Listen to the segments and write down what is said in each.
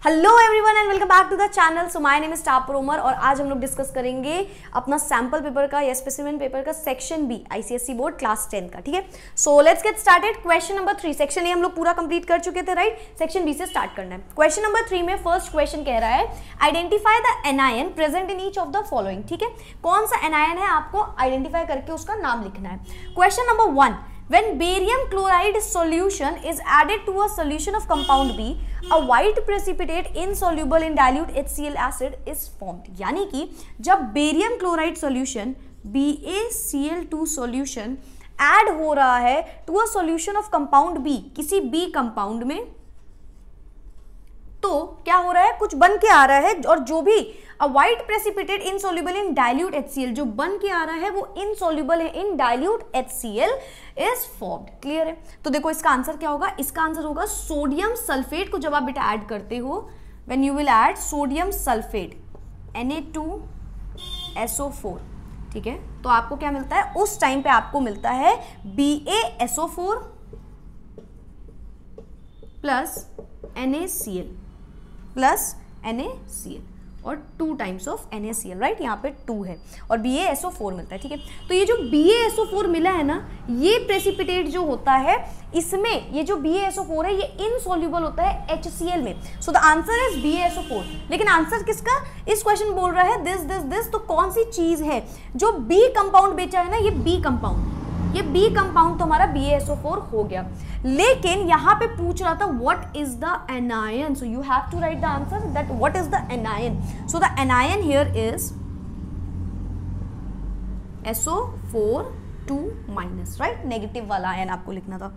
Hello everyone and welcome back to the channel. So my name is टापरोमर और आज हम लोग डिस्कस करेंगे अपना सैंपल पेपर का या स्पेसिमेन पेपर का section B ICSE board class 10 का। ठीक है, so let's get started. Question number 3, section A हम लोग पूरा कंप्लीट कर चुके थे, राइट। सेक्शन बी से स्टार्ट करना है। क्वेश्चन नंबर 3 में फर्स्ट क्वेश्चन कह रहा है identify the anion present in each of the following. ठीक है, कौन सा एनायन है आपको आइडेंटिफाई करके उसका नाम लिखना है। Question number 1, when barium chloride solution is added to a solution of compound B, a white precipitate insoluble in dilute HCl acid is formed। यानी कि जब barium chloride solution BaCl2 solution add हो रहा है to a solution of compound B, किसी B compound में, तो क्या हो रहा है, कुछ बन के आ रहा है और जो भी a white precipitate insoluble in dilute HCl, जो बन के आ रहा है वो इनसॉल्युबल है इन dilute HCl is formed. Clear है। तो देखो इसका आंसर क्या होगा, इसका आंसर होगा सोडियम सल्फेट को जब आप बेटा ऐड करते हो, when you will add sodium sulphate Na2SO4, ठीक है, तो आपको क्या मिलता है, उस टाइम पे आपको मिलता है BaSO4 plus NaCl plus NaCl और 2 टाइम्स ऑफ NaCl, राइट। यहाँ पे 2 है और BaSO4 मिलता है। ठीक है, तो ये जो BaSO4 मिला है ना, ये प्रेसिपिटेट जो होता है, इसमें ये जो BaSO4 है ये इनसॉल्युबल होता है HCl में। So the answer is BaSO4। लेकिन आंसर किसका, इस क्वेश्चन बोल रहा है दिस दिस दिस, तो कौन सी चीज है जो B कंपाउंड बेचा है ना, ये B कंपाउंड, ये B कंपाउंड तो हमारा BaSO4 हो गया। लेकिन यहां पे पूछ रहा था what is the anion, so you have to write the answer that what is the anion. So the anion here is SO4 2-, right, negative वाला आयन आपको लिखना था।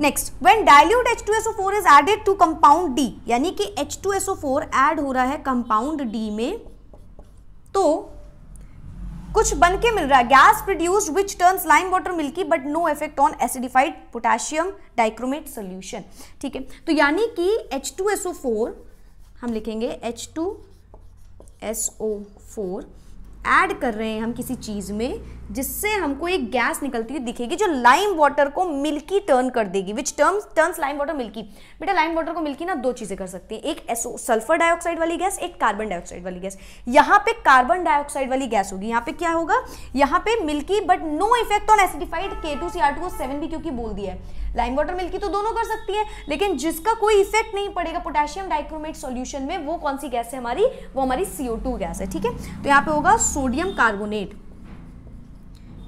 Next, when dilute H2SO4 is added to compound D, यानी कि H2SO4 add हो रहा है compound D में, तो कुछ बन के मिल रहा है, gas produced which turns lime water milky but no effect on acidified potassium dichromate solution. ठीक है, तो यानी कि H2SO4 हम लिखेंगे H2SO4 ऐड कर रहे हैं हम किसी चीज में, जिससे हमको एक गैस निकलती हुई दिखेगी जो लाइम वाटर को मिल्की टर्न कर देगी, which turns lime water milky. बेटा लाइम वाटर को मिल्की ना 2 चीजें कर सकती है, एक सल्फर डाइऑक्साइड वाली गैस, एक कार्बन डाइऑक्साइड वाली गैस। यहाँ पे कार्बन डाइऑक्साइड वाली गैस होगी, यहाँ पे क्या होगा, यहाँ पे milky but no effect on acidified K2Cr2O7 भी क्योंकि बोल दिया है। लाइम वाटर मिल्की तो दोनों कर सकती है, लेकिन जिसका कोई इफेक्ट नहीं पड़ेगा पोटेशियम डाइक्रोमेट सॉल्यूशन में, वो कौन सी गैस है हमारी, वो हमारी CO2 गैस है। ठीक है, तो यहाँ पे होगा सोडियम कार्बोनेट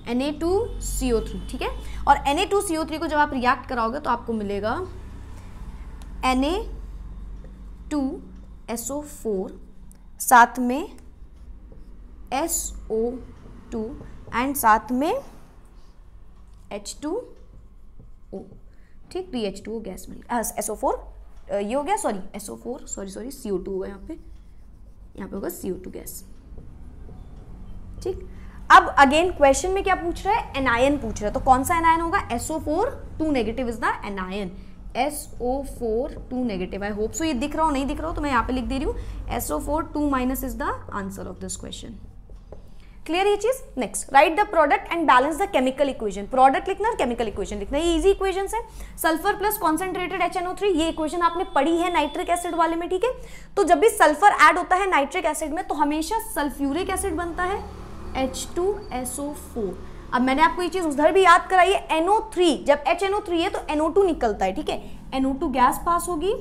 Na2CO3। ठीक है, और Na2CO3 को जब आप रिएक्ट कराओगे तो आपको मिलेगा Na2SO4 साथ में SO2 एंड साथ में H2O, ठीक, 3H2O गैस मिली, SO4 ये हो गया, सॉरी SO4 सॉरी CO2 होगा, यहाँ पे होगा CO2 गैस। ठीक, अब अगेन क्वेश्चन में क्या पूछ रहा है, एनायन पूछ रहा है, तो कौन सा एनायन होगा, SO4 2- is the anion, SO4 2-। I hope so ये दिख रहा हो, नहीं दिख रहा हो तो मैं यहाँ पे लिख दे रही हूँ SO4 2- is the answer of this question. Clear ये चीज। Next, right the product and balance the chemical equation. Product लिखना और केमिकल इक्वेशन लिखना, ये इजी इक्वेशन है। सल्फर प्लस कॉन्सेंट्रेटेड HNO3, ये इक्वेशन आपने पढ़ी है नाइट्रिक एसिड वाले में। ठीक है, तो जब भी सल्फर ऐड होता है नाइट्रिक एसिड में तो हमेशा सल्फ्यूरिक एसिड बनता है H2SO4। अब मैंने आपको ये चीज उधर भी याद कराई है, NO3, जब HNO3 है तो NO2 निकलता है। ठीक है, NO2 गैस पास होगी,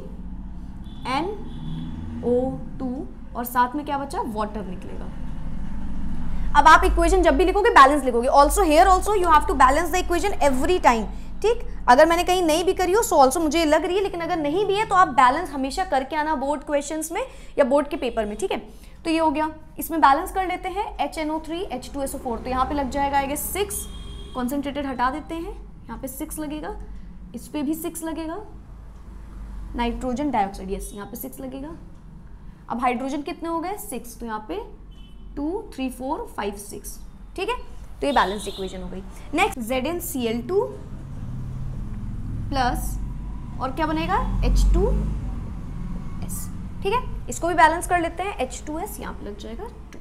NO2 और साथ में क्या बचा, वाटर निकलेगा। अब आप इक्वेशन जब भी लिखोगे बैलेंस लिखोगे, also here also you have to balance the equation every time. ठीक, अगर मैंने कहीं नहीं भी करी हो सो ऑल्सो मुझे लग रही है, लेकिन अगर नहीं भी है तो आप बैलेंस हमेशा करके आना बोर्ड क्वेश्चंस में या बोर्ड के पेपर में। ठीक है, तो ये हो गया, इसमें बैलेंस कर लेते हैं HNO3 H2SO4, तो यहाँ पे लग जाएगा आएगा 6, कॉन्सेंट्रेटेड हटा देते हैं, यहाँ पे 6 लगेगा, इस पे भी 6 लगेगा, नाइट्रोजन डाइऑक्साइड, यस यहाँ पे 6 लगेगा। अब हाइड्रोजन कितने हो गए, 6, तो यहाँ पे 2 3 4 5 6। ठीक है, तो ये बैलेंस इक्वेशन हो गई। नेक्स्ट, ZnCl2 प्लस और क्या बनेगा, H2S। ठीक है, इसको भी बैलेंस कर लेते हैं, H2S यहाँ पे लग जाएगा 2।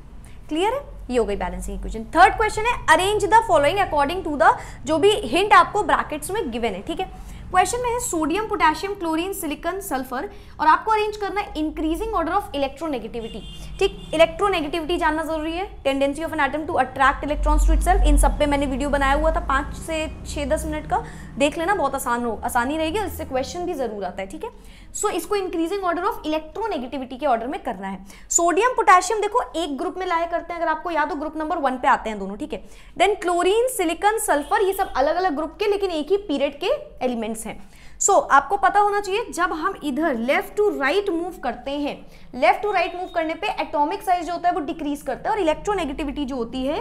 क्लियर है, ये हो गई बैलेंसिंग इक्वेशन। थर्ड क्वेश्चन है arrange the following according to the, जो भी हिंट आपको ब्रैकेट्स में गिवन है। ठीक है, क्वेश्चन में है sodium, potassium, chlorine, silicon, sulphur और आपको अरेंज करना है इंक्रीजिंग ऑर्डर ऑफ इलेक्ट्रोनेगेटिविटी। ठीक, इलेक्ट्रोनेगेटिविटी जानना जरूरी है, tendency of an atom to attract electrons to itself. इन सब पे मैंने वीडियो बनाया हुआ था 5 से 6-10 मिनट का, देख लेना, बहुत आसानी रहेगी, इससे क्वेश्चन भी जरूर आता है। ठीक है, सो इसको इंक्रीजिंग ऑर्डर ऑफ इलेक्ट्रोनेगेटिविटी के ऑर्डर में करना है। सोडियम, पोटेशियम देखो एक ग्रुप में लाया करते हैं, अगर आपको याद हो ग्रुप नंबर 1 पे आते हैं दोनों। ठीक है, देन क्लोरीन, सिलिकॉन, सल्फर, ये सब अलग अलग ग्रुप के लेकिन एक ही पीरियड के एलिमेंट्स हैं। सो आपको पता होना चाहिए जब हम इधर लेफ्ट टू राइट मूव करते हैं, लेफ्ट टू राइट मूव करने पे एटॉमिक साइज जो होता है वो डिक्रीज करता है और इलेक्ट्रोनेगेटिविटी जो होती है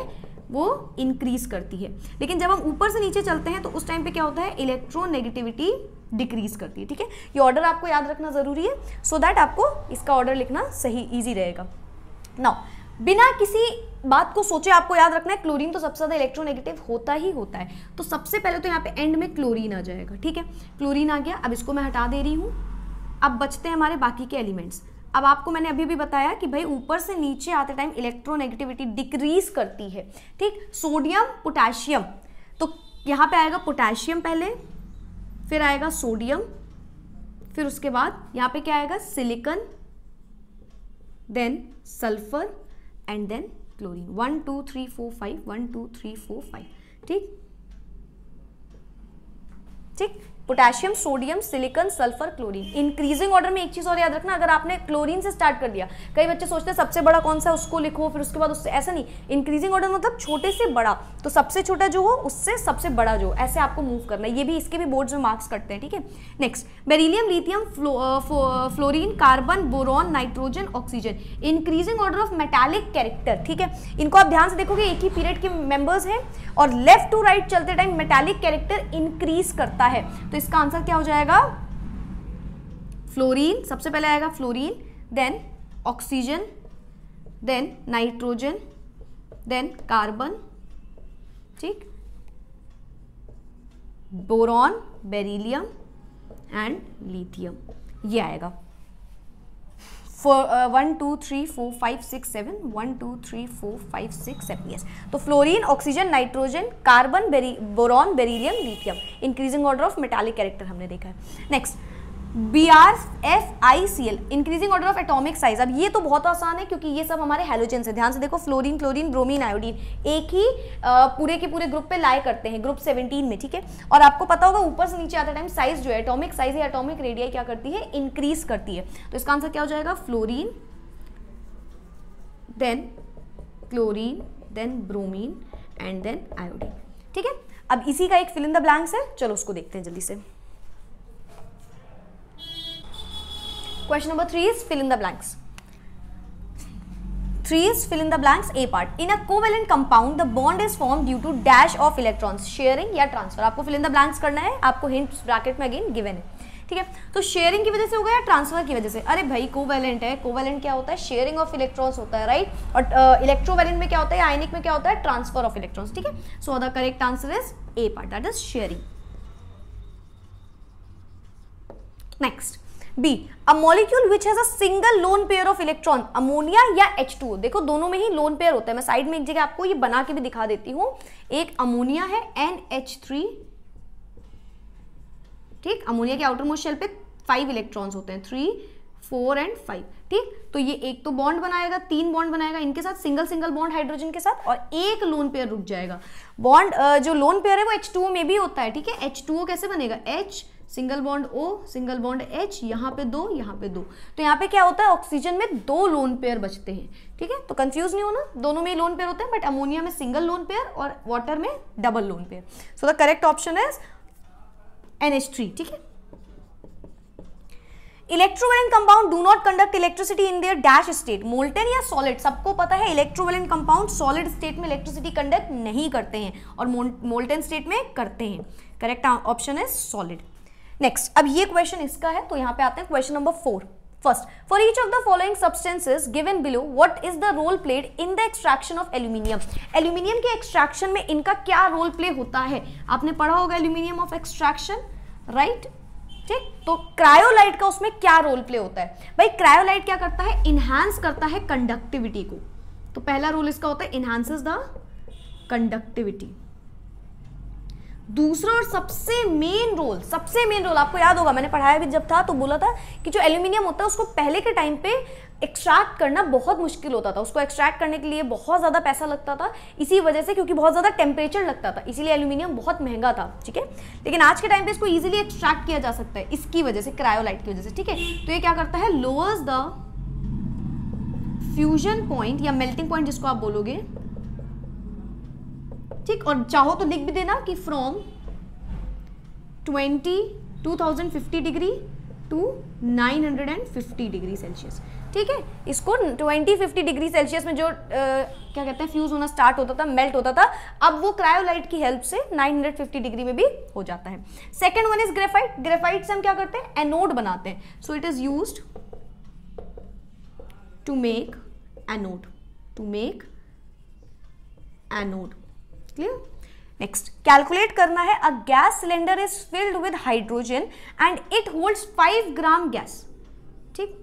वो इंक्रीज करती है। लेकिन जब हम ऊपर से नीचे चलते हैं तो उस टाइम पे क्या होता है, इलेक्ट्रोनेगेटिविटी डिक्रीज करती है। ठीक है, ये ऑर्डर आपको याद रखना जरूरी है सो दैट आपको इसका ऑर्डर लिखना सही ईजी रहेगा। नाउ बिना किसी बात को सोचे आपको याद रखना है क्लोरीन तो सबसे ज्यादा इलेक्ट्रोनेगेटिव होता ही होता है, तो सबसे पहले तो यहाँ पे एंड में क्लोरीन आ जाएगा। ठीक है, क्लोरीन आ गया, अब इसको मैं हटा दे रही हूँ। अब बचते हैं हमारे बाकी के एलिमेंट्स। अब आपको मैंने अभी भी बताया कि भाई ऊपर से नीचे आते टाइम इलेक्ट्रोनेगेटिविटी डिक्रीज करती है। ठीक, सोडियम, पोटेशियम, तो यहाँ पे आएगा पोटेशियम पहले, फिर आएगा सोडियम, फिर उसके बाद यहाँ पे क्या आएगा, silicon, then sulphur and then chlorine. 1 2 3 4 5, 1 2 3 4 5। ठीक ठीक, potassium, sodium, silicon, sulphur, chlorine. Increasing order में एक चीज और याद रखना, अगर आपने क्लोरीन से स्टार्ट कर दिया, कई बच्चे सोचते हैं सबसे बड़ा कौन सा है उसको लिखो फिर उसके बाद उससे, ऐसा नहीं। इंक्रीजिंग ऑर्डर मतलब छोटे से बड़ा, तो सबसे छोटा जो हो उससे सबसे बड़ा जो, ऐसे आपको मूव करना है। ये भी इसके भी बोर्ड्स में मार्क्स कटते हैं। ठीक है, next beryllium, lithium, fluorine, carbon, boron, nitrogen, oxygen. Increasing order of metallic character. ठीक है, इनको आप ध्यान से देखोगे एक ही पीरियड के मेंबर्स हैं और लेफ्ट टू राइट चलते टाइम मेटालिक कैरेक्टर इंक्रीज करता है, तो इसका आंसर क्या हो जाएगा, फ्लोरीन। सबसे पहले आएगा fluorine, then oxygen, then nitrogen, then carbon, ठीक, बोरॉन, बेरिलियम एंड लिथियम, ये आएगा। 1 2 3 4 5 6 7, 1 2 3 4 5 6 7, यस। तो fluorine, oxygen, nitrogen, carbon, boron, beryllium, lithium. Increasing order of metallic character हमने देखा है। Next BrFiCl, increasing order of atomic size. अब ये तो बहुत आसान है क्योंकि ये सब हमारे हेलोजेन है। ध्यान से देखो, फ्लोरीन, क्लोरीन, ब्रोमीन, आयोडीन एक ही पूरे के पूरे ग्रुप पे लाए करते हैं, ग्रुप 17 में। ठीक है, और आपको पता होगा ऊपर से नीचे आते टाइम साइज जो है, एटॉमिक साइज या एटॉमिक रेडियाई क्या करती है, इंक्रीज करती है। तो इसका आंसर क्या हो जाएगा, fluorine, then chlorine, then bromine and then iodine. ठीक है, अब इसी का एक फिल इन द ब्लैंक्स है, चलो उसको देखते हैं जल्दी से। Question number 3 is fill in the blanks. 3 is fill in the blanks. A part. In a covalent compound, the bond is formed due to dash of electrons, sharing या transfer. आपको fill in the blanks करना है, आपको hint bracket में again given है। ठीक है, तो शेयरिंग की वजह से होगा या ट्रांसफर की वजह से? अरे भाई कोवेलेंट है, कोवेलेंट क्या होता है, शेयरिंग ऑफ इलेक्ट्रॉन्स होता है, राइट। और इलेक्ट्रोवेलेंट में क्या होता है, आयनिक में क्या होता है, ट्रांसफर ऑफ इलेक्ट्रॉन्स। ठीक है, so the correct answer is A part, that is sharing. Next B, a molecule which has a single lone pair of electron, ammonia या H2O। देखो दोनों में ही लोन पेयर होता है, मैं साइड में एक जगह आपको ये बना के भी दिखा देती हूँ। एक अमोनिया है NH3, ठीक, अमोनिया के आउटर मोस्ट शेल पे 5 इलेक्ट्रॉन्स होते हैं, 3 4 एंड 5। ठीक, तो ये एक तो बॉन्ड बनाएगा, 3 बॉन्ड बनाएगा इनके साथ, सिंगल सिंगल बॉन्ड हाइड्रोजन के साथ, और एक लोन पेयर रुक जाएगा। बॉन्ड जो लोन पेयर है वो H2O में भी होता है। ठीक है, H2O कैसे बनेगा, H single bond O, single bond H, यहाँ पे 2, यहाँ पे 2। तो यहाँ पे क्या होता है, ऑक्सीजन में 2 लोन पेयर बचते हैं। ठीक है, तो कंफ्यूज नहीं होना, दोनों में लोन पेयर होते हैं, बट अमोनिया में सिंगल लोन पेयर और वाटर में double lone pair. So the correct option is NH3। ठीक है, electrovalent compound do not conduct electricity in their dash state, molten या सॉलिड। सबको पता है इलेक्ट्रोवेलेंट कंपाउंड सॉलिड स्टेट में इलेक्ट्रिसिटी कंडक्ट नहीं करते हैं और मोल्टेन स्टेट में करते हैं। Correct option is solid. Next, अब ये क्वेश्चन इसका है, तो यहाँ पे आते हैं question number 4। First, for each of the following substances given below what is the role played in the extraction of aluminium. Aluminium के एक्सट्रैक्शन में इनका क्या रोल प्ले होता है, आपने पढ़ा होगा एल्यूमिनियम ऑफ एक्सट्रैक्शन, राइट। ठीक, तो क्रायोलाइट का उसमें क्या रोल प्ले होता है भाई, क्रायोलाइट क्या करता है, इनहांस करता है कंडक्टिविटी को। तो पहला रोल इसका होता है इनहांसेस द कंडक्टिविटी। दूसरा और सबसे मेन रोल आपको याद होगा, मैंने पढ़ाया भी जब था तो बोला था कि जो एल्यूमिनियम होता है उसको पहले के टाइम पे एक्सट्रैक्ट करना बहुत मुश्किल होता था, उसको एक्सट्रैक्ट करने के लिए बहुत ज़्यादा पैसा लगता था, इसी वजह से, क्योंकि बहुत ज़्यादा टेम्परेचर लगता था, इसीलिए एल्यूमिनियम बहुत महंगा था, ठीक है। लेकिन आज के टाइम पे इसको इजीली एक्सट्रैक्ट किया जा सकता है इसकी वजह से, क्रायोलाइट की वजह से, ठीक है। तो ये क्या करता है, लोअर्स द फ्यूजन पॉइंट या मेल्टिंग पॉइंट जिसको आप बोलोगे, ठीक। और चाहो तो लिख भी देना कि from 2050 degree to 950 degree Celsius, ठीक है। इसको 20-50 डिग्री सेल्सियस में जो क्या कहते हैं फ्यूज होना स्टार्ट होता था, मेल्ट होता था, अब वो क्रायोलाइट की हेल्प से 950 डिग्री में भी हो जाता है। Second one is graphite. Graphite से हम क्या करते हैं, एनोड बनाते हैं। So it is used to make anode, clear. Next, calculate करना है, a gas cylinder is filled with hydrogen and it holds 5 gram gas, ठीक।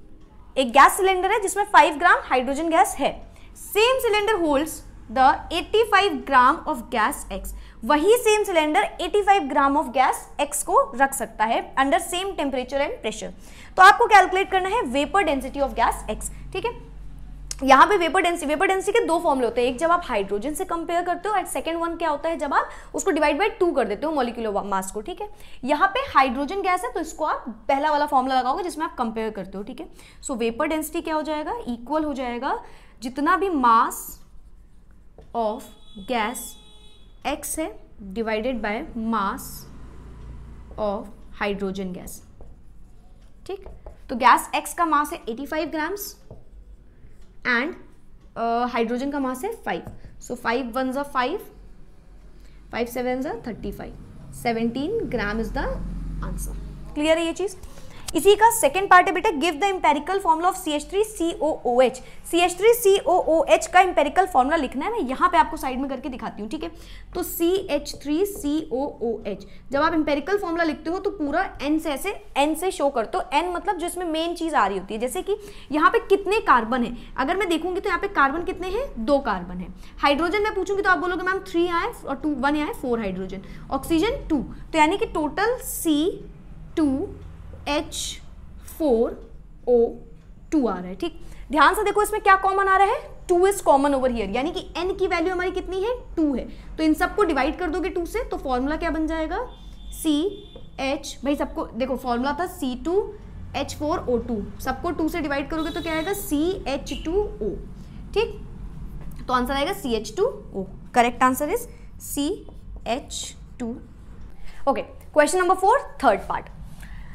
एक गैस सिलेंडर है जिसमें 5 ग्राम हाइड्रोजन गैस है। Same cylinder holds the 85 gram of gas X. वही same cylinder 85 gram of gas x को रख सकता है under same temperature and pressure. तो आपको कैलकुलेट करना है vapour density of gas x, ठीक है। यहाँ पे वेपर डेंसिटी के दो फॉर्मूले होते हैं, एक जब आप हाइड्रोजन से कंपेयर करते हो एंड सेकंड वन क्या होता है जब आप उसको डिवाइड बाय 2 कर देते हो मॉलिक्यूलर मास को, ठीक है। यहाँ पे हाइड्रोजन गैस है तो इसको आप पहला वाला फॉर्मूला लगाओगे जिसमें आप कंपेयर करते हो, ठीक है। सो वेपर डेंसिटी क्या हो जाएगा, इक्वल हो जाएगा जितना भी मास ऑफ गैस एक्स है divided by mass of hydrogen gas, ठीक। तो गैस एक्स का मास है 85 ग्राम्स एंड हाइड्रोजन का मास है 5। सो 5 1 ज़ा 5, 5 7 ज़ा 35, 17 gram is the answer. Clear है ये चीज। इसी का सेकंड पार्ट है बेटा, give the empirical formula of CH3COOH। CH3COOH का एम्पेरिकल फॉर्मूला लिखना है, मैं यहाँ पे आपको साइड में करके दिखाती हूँ, ठीक है। तो CH3COOH जब आप एम्पेरिकल फॉर्मूला लिखते हो तो पूरा N से ऐसे N से शो करते हो। N मतलब जो इसमें मेन चीज आ रही होती है, जैसे कि यहाँ पे कितने कार्बन है, अगर मैं देखूंगी तो यहाँ पे कार्बन कितने हैं, 2 कार्बन है। हाइड्रोजन में पूछूंगी तो आप बोलोगे मैम 3 आए और 1 आए, 4 हाइड्रोजन। ऑक्सीजन 2, तो यानी कि टोटल C2H4O2 आ रहा है, ठीक। ध्यान से देखो इसमें क्या कॉमन आ रहा है, 2 इज कॉमन ओवर हियर, यानी कि N की वैल्यू हमारी कितनी है, 2 है। तो इन सबको डिवाइड कर दोगे 2 से तो फॉर्मूला क्या बन जाएगा, CH, भाई सबको देखो फॉर्मूला था C2H4O2, सबको 2 से डिवाइड करोगे तो क्या आएगा CH2O, ठीक। तो आंसर आएगा CH2O। Correct answer is CH2। Okay, question number 4, third part.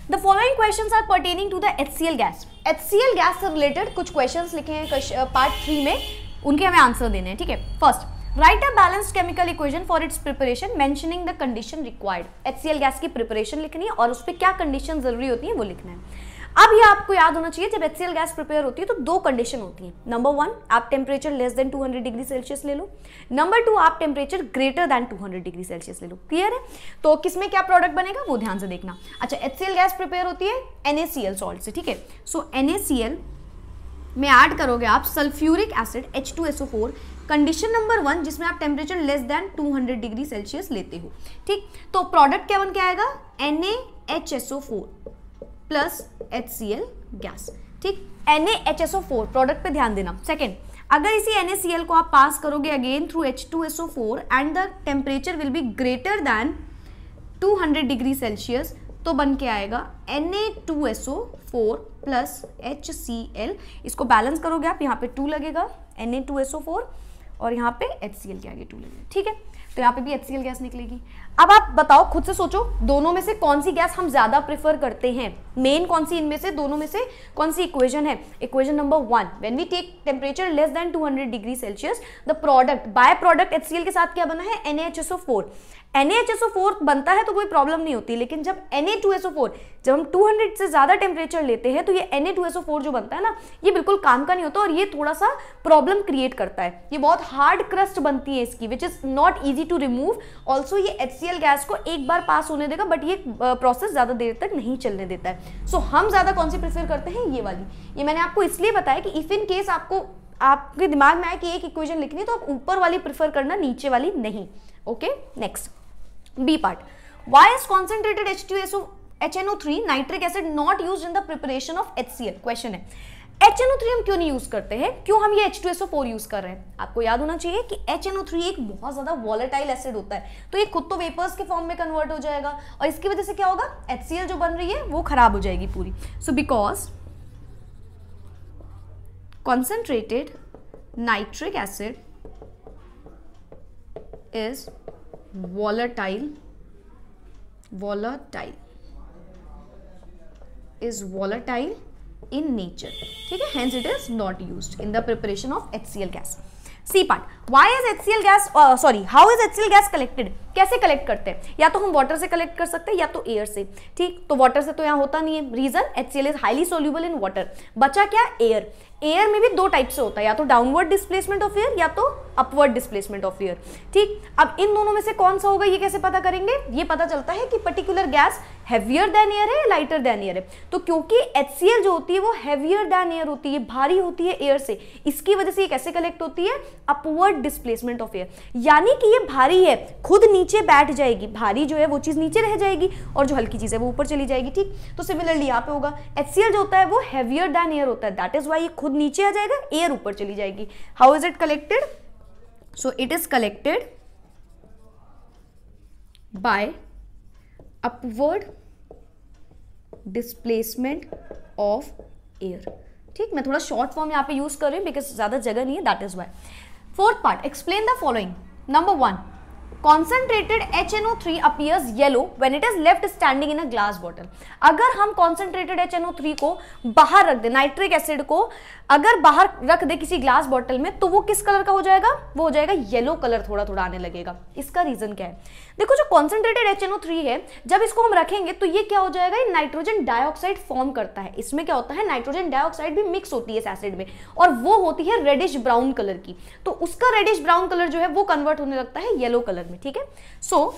The following questions are pertaining to the HCl gas. HCl gas से रिलेटेड कुछ क्वेश्चंस लिखे हैं पार्ट 3 में, उनके हमें आंसर देने हैं, ठीक है। First, right a balanced chemical equation for its preparation mentioning the condition required. HCl gas की प्रिपरेशन लिखनी है और उस पर क्या कंडीशन जरूरी होती है वो लिखना है। अब ये आपको याद होना चाहिए, जब HCl गैस प्रिपेयर होती है तो 2 कंडीशन होती हैं। नंबर 1, आप temperature less than 200 degree Celsius ले लो। नंबर 2, आप temperature greater than 200 degree Celsius ले लो। क्लियर है। तो किसमें क्या प्रोडक्ट बनेगा वो ध्यान से देखना। अच्छा, HCl गैस प्रिपेयर होती है NaCl सॉल्ट से, ठीक है। सो NaCl में ऐड करोगे आप sulphuric acid H2SO4, condition number 1 जिसमें आप temperature less than 200 degree Celsius लेते हो, ठीक। तो प्रोडक्ट क्या बन के आएगा, NaHSO4 प्लस HCl गैस, ठीक। NaHSO4 प्रोडक्ट पे ध्यान देना। सेकेंड, अगर इसी NaCl को आप पास करोगे again through H2SO4 and the temperature will be greater than 200 degree Celsius, तो बन के आएगा Na2SO4 प्लस HCl। इसको बैलेंस करोगे आप, यहाँ पे 2 लगेगा Na2SO4 और यहाँ पे HCl के आगे 2 लगेगा, ठीक है। तो यहाँ पे भी HCl गैस निकलेगी। अब आप बताओ, खुद से सोचो, दोनों में से कौन सी गैस हम ज्यादा प्रेफर करते हैं, मेन कौन सी इनमें से, दोनों में से कौन सी इक्वेशन है। Equation number 1, when we take temperature less than 200 degree Celsius, the product byproduct HCl के साथ क्या बना है, NaHSO4। NaHSO4 बनता है तो कोई प्रॉब्लम नहीं होती, लेकिन जब Na2SO4, जब हम 200 से ज्यादा टेम्परेचर लेते हैं तो ये Na2SO4 जो बनता है ना, ये बिल्कुल काम का नहीं होता और ये थोड़ा सा प्रॉब्लम क्रिएट करता है। ये बहुत हार्ड क्रस्ट बनती है इसकी, which is not easy to remove. Also ये HCl गैस को एक बार पास होने देगा, बट ये प्रोसेस ज्यादा देर तक नहीं चलने देता है। सो हम ज्यादा कौन सी प्रेफर करते हैं, ये वाली। ये मैंने आपको इसलिए बताया कि इफ इन केस आपके दिमाग में आए कि एक इक्वेशन लिखनी है तो आप ऊपर वाली प्रेफर करना, नीचे वाली नहीं। Okay, next. B part, why is concentrated HNO3 nitric acid not used in the preparation of HCl। Question है HNO3 हम क्यों नहीं यूज करते हैं, क्यों हम ये H2SO4 यूज कर रहे हैं। आपको याद होना चाहिए कि HNO3 एक बहुत ज्यादा वॉलेटाइल एसिड होता है, तो ये खुद तो वेपर्स के फॉर्म में कन्वर्ट हो जाएगा और इसकी वजह से क्या होगा, HCl जो बन रही है वो खराब हो जाएगी पूरी। So because concentrated nitric acid is volatile in nature, ठीक है, hence it is not used in the preparation of HCl gas। C part, why is HCl gas how is HCl gas collected, कैसे collect करते हैं, या तो हम water से collect कर सकते हैं या तो एयर से, ठीक, तो वाटर से तो यहाँ होता नहीं है, reason HCl is highly soluble in water, बचा क्या, एयर। एयर में भी दो टाइप से होता है, या तो डाउनवर्ड डिस्प्लेसमेंट ऑफ एयर या तो अपवर्ड डिस्प्लेसमेंट ऑफ एयर, ठीक। अब इन दोनों में से कौन सा होगा ये कैसे पता करेंगे, ये पता चलता है कि particular gas heavier than air है, लाइटर देन एयर है, तो क्योंकि HCl जो होती है वो हैवियर देन एयर होती है, भारी होती है एयर से, इसकी वजह से ये कैसे कलेक्ट होती है, अपवर्ड डिस्प्लेसमेंट ऑफ एयर, यानी कि ये भारी है खुद नीचे बैठ जाएगी, भारी जो है वो चीज नीचे रह जाएगी और जो हल्की चीज है वो ऊपर चली जाएगी, ठीक। तो सिमिलरली यहाँ पे होगा HCl जो होता है वो हैवियर देन एयर होता है, दैट इज व्हाई ये खुद नीचे आ जाएगा, एयर ऊपर चली जाएगी। How is it collected, so it is collected by upward displacement of air, ठीक। मैं थोड़ा शॉर्ट फॉर्म यहाँ पे यूज कर रही हूँ बिकॉज ज्यादा जगह नहीं है, that is why. Fourth part, explain the following. Number 1, concentrated HNO3 appears yellow when it is left standing in a glass bottle। अगर हम concentrated HNO3 को बाहर रख दे, नाइट्रिक एसिड को अगर बाहर रख दे किसी ग्लास बॉटल में, तो वो किस कलर का हो जाएगा, वो हो जाएगा येलो कलर, थोड़ा थोड़ा आने लगेगा। इसका रीजन क्या है, देखो जो कॉन्सेंट्रेटेड HNO3 है, जब इसको हम रखेंगे तो ये क्या हो जाएगा, ये नाइट्रोजन डाइऑक्साइड फॉर्म करता है। इसमें क्या होता है, नाइट्रोजन डाइऑक्साइड भी मिक्स होती है इस एसिड में और वो होती है रेडिश ब्राउन कलर की, तो उसका रेडिश ब्राउन कलर जो है वो कन्वर्ट होने लगता है येलो कलर में, ठीक है। सो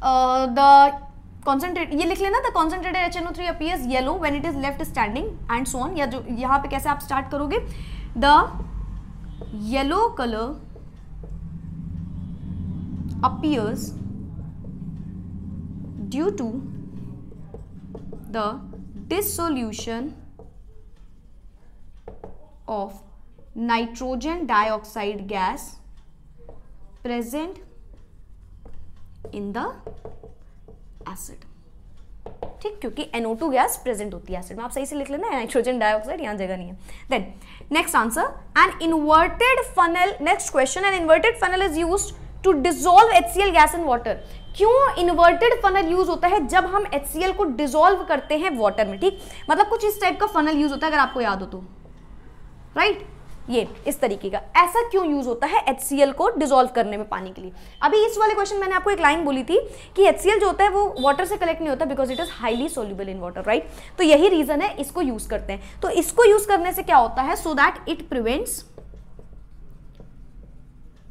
द कॉन्सेंट्रेट, ये लिख लेना, the concentrated HNO3 appears yellow when it is left standing and so on, या जो यहाँ पे कैसे आप स्टार्ट करोगे, the yellow colour appears due to the dissolution of nitrogen dioxide gas present in the acid, ठीक, क्योंकि NO2 गैस प्रेजेंट होती है एसिड में। आप सही से लिख लेना, नाइट्रोजन डाइऑक्साइड, यहां जगह नहीं है। Then next answer, an inverted funnel, next question, an inverted funnel is used to dissolve HCl gas in water. क्यों इन्वर्टेड फनल यूज होता है, जब हम HCl को डिसॉल्व करते हैं वाटर में, ठीक, मतलब कुछ इस टाइप का फनल यूज होता है, अगर आपको याद हो तो, राइट, ये इस तरीके का। ऐसा क्यों यूज होता है HCl को डिसॉल्व करने में पानी के लिए। अभी इस वाले क्वेश्चन मैंने आपको एक लाइन बोली थी कि HCl जो होता है वो वाटर से कलेक्ट नहीं होता because it is highly soluble in water, right, तो यही रीजन है इसको यूज करते हैं। तो इसको यूज करने से क्या होता है, so that it prevents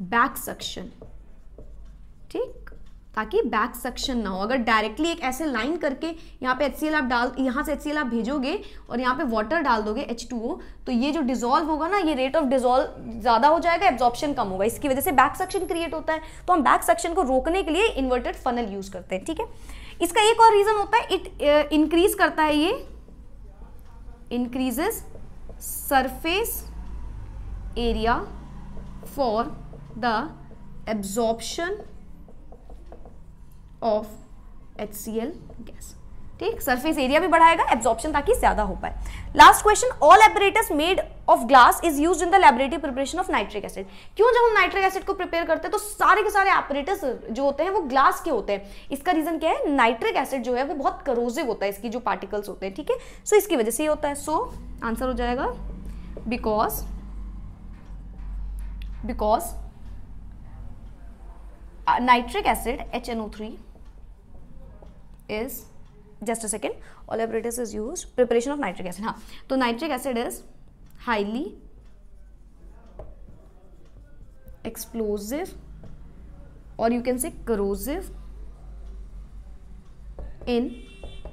back suction, ठीक, ताकि बैक सक्शन ना हो। अगर डायरेक्टली एक ऐसे लाइन करके यहाँ पे HCl आप डाल, यहाँ से HCl आप भेजोगे और यहाँ पे वाटर डाल दोगे H2O, तो ये जो डिसॉल्व होगा ना, ये रेट ऑफ डिसॉल्व ज्यादा हो जाएगा, एब्जॉर्प्शन कम होगा, इसकी वजह से बैक सक्शन क्रिएट होता है। तो हम बैक सक्शन को रोकने के लिए इन्वर्टेड फनल यूज करते हैं, ठीक है। इसका एक और रीजन होता है, इट इंक्रीज करता है, ये increases surface area for the absorption of HCl gas, ठीक, सरफेस एरिया भी बढ़ाएगा, एब्जॉर्प्शन ताकि ज्यादा हो पाए। Last question, all apparatus made of glass is used in the laboratory preparation of nitric acid. क्यों, जब हम नाइट्रिक एसिड को प्रिपेयर करते हैं तो सारे के सारे एपरेटस जो होते हैं वो ग्लास के होते हैं। इसका रीजन क्या है, नाइट्रिक एसिड जो है वो बहुत करोसिव होता है, इसकी जो पार्टिकल्स होते हैं, ठीक है, सो इसकी वजह से ये होता है। सो आंसर हो जाएगा because nitric acid HNO3 is, just a second, all apparatus is used preparation of nitric acid, हाँ, तो nitric acid is highly explosive or you can say corrosive in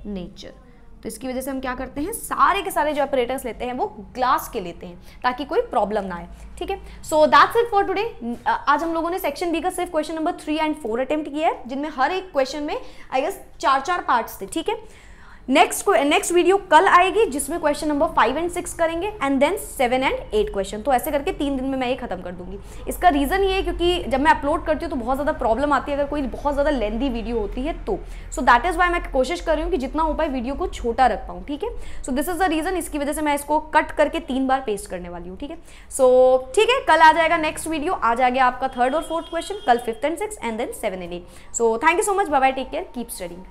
nature। तो इसकी वजह से हम क्या करते हैं, सारे के सारे जो ऑपरेटर्स लेते हैं वो ग्लास के लेते हैं ताकि कोई प्रॉब्लम ना आए, ठीक है। So that's it for today. आज हम लोगों ने सेक्शन बी का सिर्फ क्वेश्चन नंबर 3 एंड 4 अटेम्प्ट किया है, जिनमें हर एक क्वेश्चन में आई गेस 4 पार्ट्स थे, ठीक है। नेक्स्ट वीडियो कल आएगी जिसमें क्वेश्चन नंबर 5 एंड 6 करेंगे एंड देन 7 एंड 8 क्वेश्चन। तो ऐसे करके 3 दिन में मैं ये खत्म कर दूंगी। इसका रीजन ये है क्योंकि जब मैं अपलोड करती हूँ तो बहुत ज़्यादा प्रॉब्लम आती है अगर कोई बहुत ज़्यादा लेंदी वीडियो होती है तो। सो दैट इज वाई मैं कोशिश कर रही हूँ कि जितना हो पाए वीडियो को छोटा रख पाऊँ, ठीक है। So this is the reason, इसकी वजह से मैं इसको कट करके 3 बार पेस्ट करने वाली हूँ, ठीक है। सो ठीक है, कल आ जाएगा नेक्स्ट वीडियो, आज आ गया आपका 3rd और 4th क्वेश्चन, कल 5th and 6th and then 7 and 8। So thank you so much, bye bye, take care, keep studying.